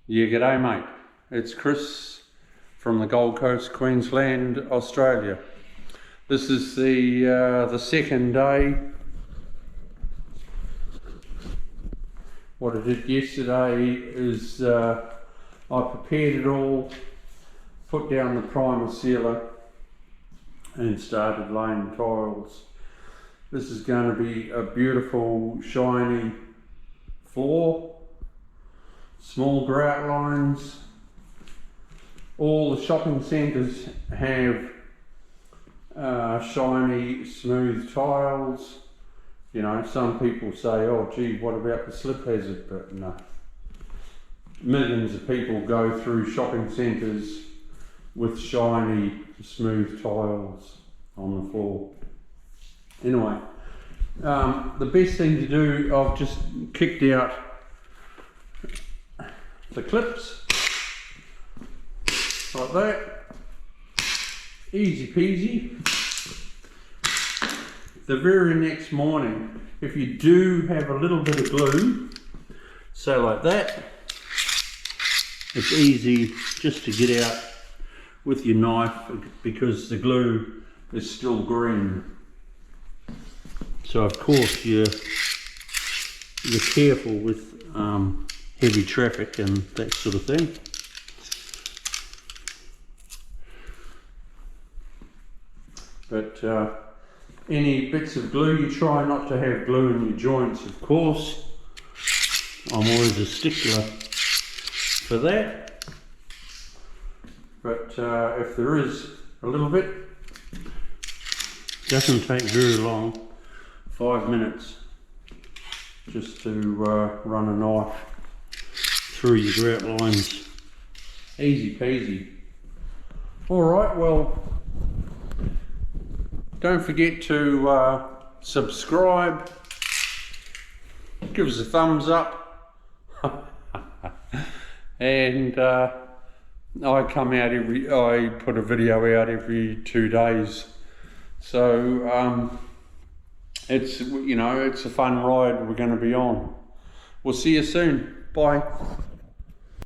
Yeah, g'day mate. It's Chris from the Gold Coast, Queensland, Australia. This is the second day. What I did yesterday is I prepared it all, put down the primer sealer and started laying tiles. This is going to be a beautiful shiny floor. Small grout lines. All the shopping centres have shiny, smooth tiles. You know, some people say, oh gee, what about the slip hazard? But no. Millions of people go through shopping centres with shiny, smooth tiles on the floor. Anyway, the best thing to do, I've just kicked out the clips like that, easy peasy. The very next morning, if you do have a little bit of glue, so like that, it's easy just to get out with your knife because the glue is still green. So of course you're careful with heavy traffic and that sort of thing. But any bits of glue, you try not to have glue in your joints, of course. I'm always a stickler for that. But if there is a little bit, it doesn't take very long, 5 minutes, just to run a knife through your grout lines. Easy peasy. Alright, well, don't forget to subscribe, give us a thumbs up, and I put a video out every 2 days, so it's, you know, it's a fun ride we're going to be on. We'll see you soon. Bye.